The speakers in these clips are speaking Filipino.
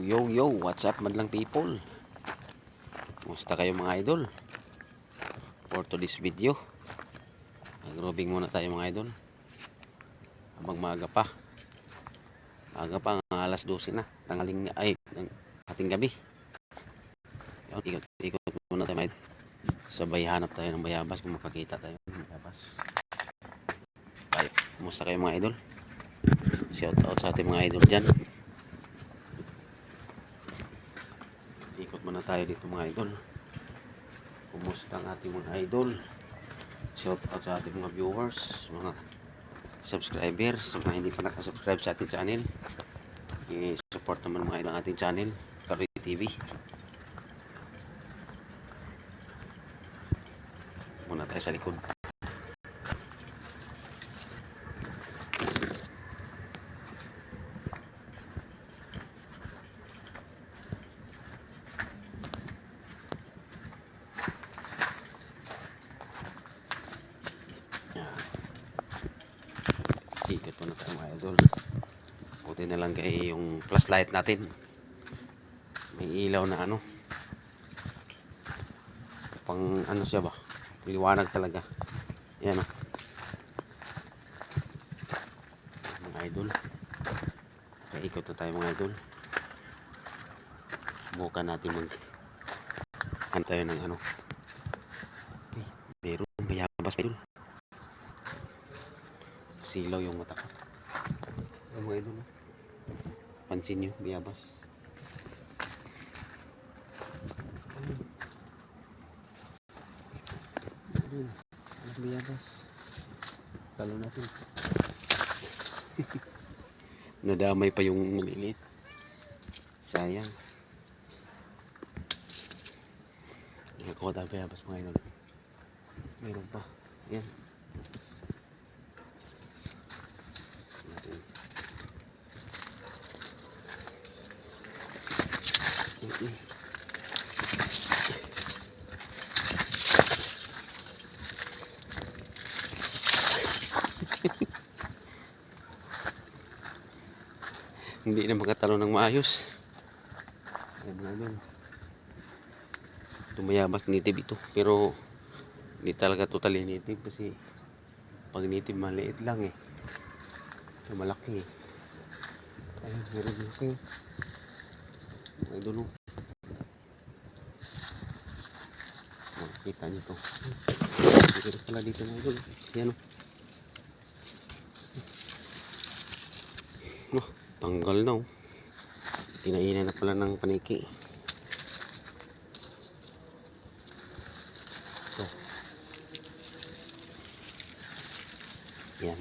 Yo, what's up madlang people? Kumusta kayo mga idol? For today's video, mag-robing muna tayo mga idol. Habang maaga pa. Maaga pa, alas 12 na. Tangaling ay, ating gabi. Ikot muna tayo mga idol. Sabay hanap tayo ng bayabas kung makakita tayo ng bayabas. Ay, kumusta kayo mga idol? Shout out sa ating mga idol dyan. Ikot muna tayo dito mga idol. Kumusta ang ating mga idol? Shout out sa ating mga viewers, mga subscribers, sa mga hindi pa nakasubscribe sa ating channel. I-support naman mga idol ang ating channel, Karoy TV. Muna tayo sa likod. Ikot muna tayo mga idol. Buti na lang kay yung flashlight natin. May ilaw na ano. Pang ano siya ba? Liwanag talaga. Yan o. Mga idol. Kaya ikot na tayo mga idol. Subukan natin tayo ng ano. Meron bayabas idol. Silaw yung mata ko. Mga idol. Pansin nyo, bayabas. Bayabas. Talo natin. Nadamay pa yung maliliit. Sayang. Nakakuha tayo bayabas mga idol. Meron pa. Yan. Hindi na makatalo ng maayos. Ayan mga idol. Tumayabas native ito. Pero hindi talaga totally native kasi pag native maliit lang eh. Ito malaki eh. Ayun, meron malaki. Mga idol. Makikita nyo ito. Meron pala dito mga idol. Yan o. Tanggal na o. Kinainan na pala ng paniki. So. Yan.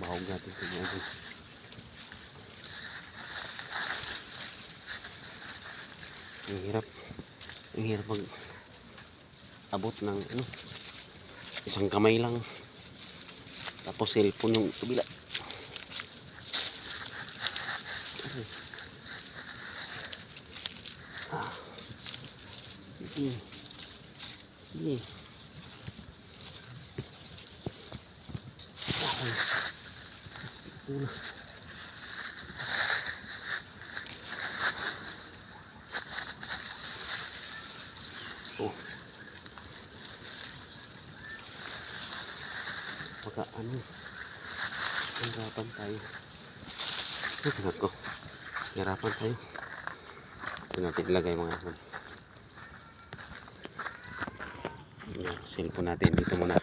Bahog natin ito mga idol. Ang hirap mag abot ng ano, isang kamay lang. Tapos cellphone yung kabila. Oh. Baka ano, hirapan tayo. Tingnan ko. Hirapan tayo. Ito natin ilagay mga idol. Cellphone natin dito muna.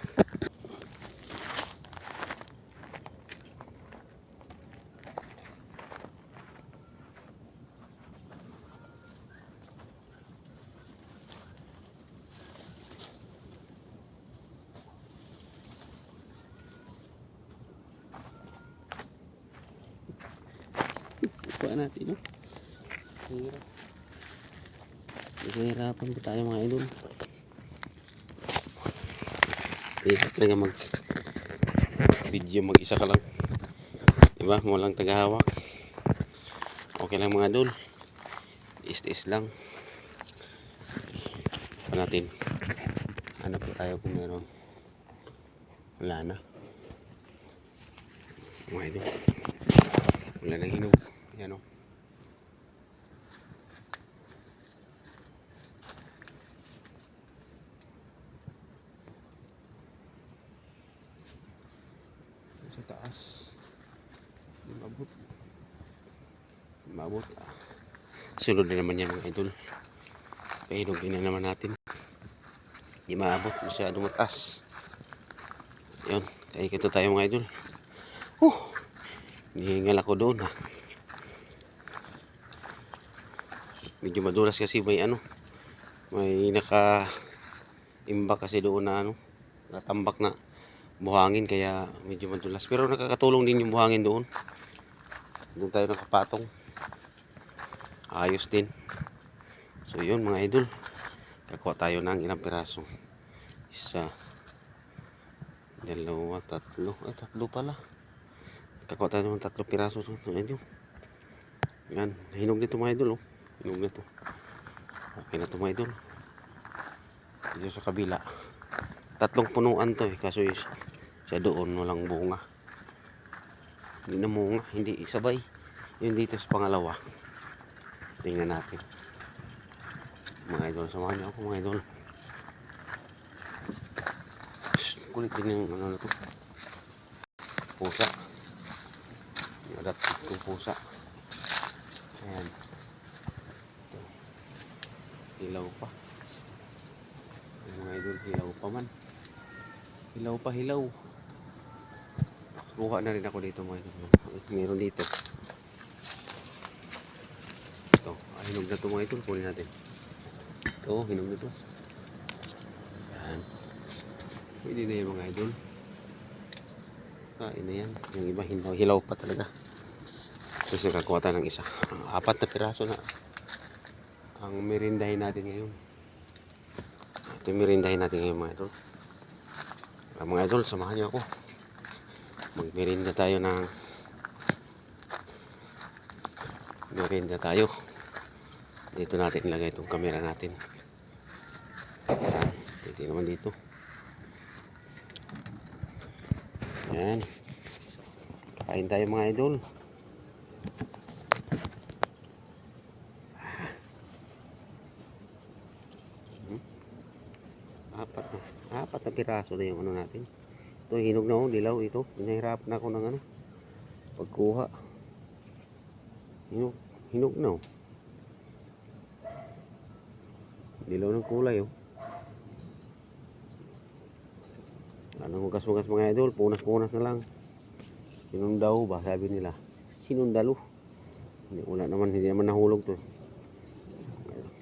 Kuha natin, no? Hirap. Hirapan pa tayo mga idol. Hirap talaga mag video mag-isa ka lang. Diba? Walang tagahawak. Okay lang mga idol. Is lang. Pa natin. Hanap pa tayo kung meron. Wala na. Mga idol. Wala nang hinog. Yan o. Sa taas. Hindi mabot. Mabot. Sunod na naman yan mga idol. Pahinugin na naman natin. Hindi maabot. Masyado mataas. Yun. Kaya ito tayo mga idol. Hihingal ako doon ha. Medyo madulas kasi may ano. May naka-imbak kasi doon na ano. Natambak na buhangin kaya medyo madulas. Pero nakakatulong din yung buhangin doon. Doon tayo nakapatong. Ayos din. So yun mga idol. Kakuha tayo ng ilang piraso. Isa. Dalawa, tatlo. Ay, tatlo pala. Kakuha tayo ng 3 piraso. Ayun. Yan. Hinog nito mga idol. Oh. Hinog nito. Okay na ito mga idol. Dito sa kabila. 3 punuan to eh. Kaso siya doon walang bunga. Hindi na bunga. Hindi isabay. Yun dito sa pangalawa. Tingnan natin. Mga idol. Samahan niyo ako mga idol. Kulit din yung ano na to. Pusa. Adapt itong pusa. Ayan. Ito. Hilaw pa. Mga idol, hilaw pa man. Hilaw pa, hilaw. Kuha na rin ako dito mga idol. Meron dito. Ito. Hinog na ito mga idol. Kunin natin. Ito, hinog na ito. Ayan. Pwede na yung mga idol. Kain na yan. Yung iba hilaw pa talaga. Kasi kakuha tayo ng isa. 4 na piraso na ang merindahin natin ngayon. Ito yung merindahin natin ngayon mga idol. Mga idol, samahan niyo ako. Magmerinda tayo ng merinda tayo. Dito natin ilagay itong camera natin. Dito naman dito. Yan. Kain tayo mga idol. Apat na piraso na yung ano natin. Ito hinog na oh, dilaw ito. Hinahirap na ako ng ano. Pagkuha. Hinog na oh. Dilaw ng kulay oh. Anong hugas-hugas mga idol, punas-punas na lang. Sinundaw ba sabi nila? Sinundalo. Hindi naman nahulog to.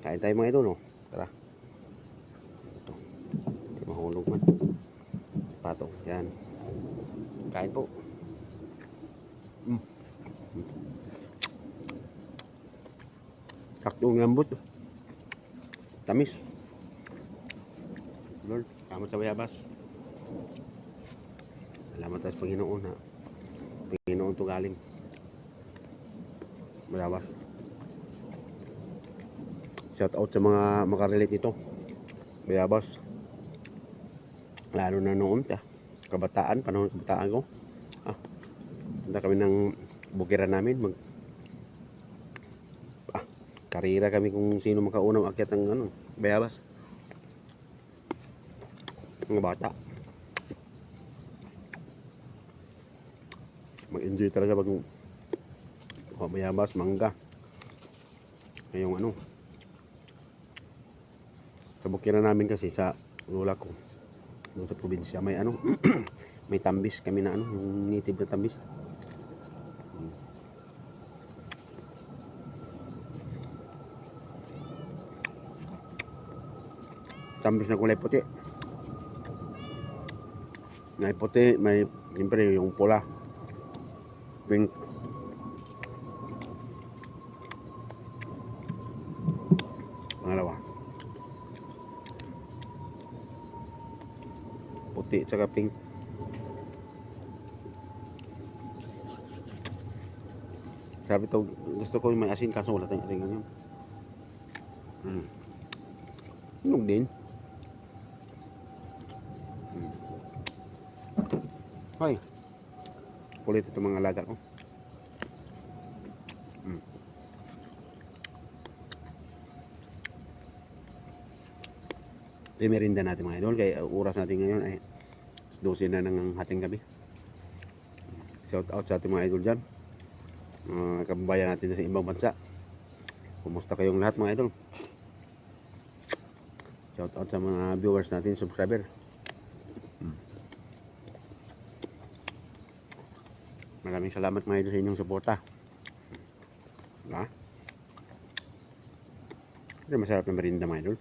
Kain tayo mga idol, no? Tara. Ito. Hindi mahulog man. Patong. Yan. Kain po. Saktong lambot. Tamis. Lord, kamat sa bayabas. Salamat sa Panginoon ha. Panginoon to galing. Bayabas. Shout out sa mga makarelate nito. Bayabas. Lalo na noon kabataan, panahon kabataan ko. Punta kami ng bukiran namin. Karira kami kung sino makaunang akyat ng ano, bayabas. Mga bata. Mag-enjoy talaga pag bayabas, mangga. Ngayong ano. Sa bukiran namin kasi sa lola ko. Doon sa probinsya may ano, may tambis kami na ano, yung native na tambis. Tambis na kulay puti. May puti, may siyempre yung pula. Pink. Pangalawa. Puti tsaka pink. Sabi to, gusto ko yung may asin kaso wala tayong asin ganyan. Hinog din. Hoy. Kulit ito mga alaga ko. Mm. Merinda natin mga idol. Kaya oras natin ngayon ay 12 na ng hating gabi. Shout out sa ating mga idol dyan. Kababayan natin sa ibang bansa. Kumusta kayong lahat mga idol? Shout out sa mga viewers natin, subscriber. Maraming salamat mga idol sa inyong suporta. Ito masarap na merinda mga idol.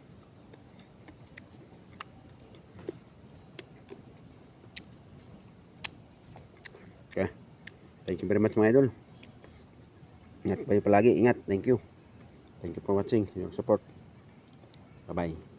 Okay. Thank you very much mga idol. Ingat kayo palagi. Ingat. Thank you. Thank you for watching. Your support. Bye-bye.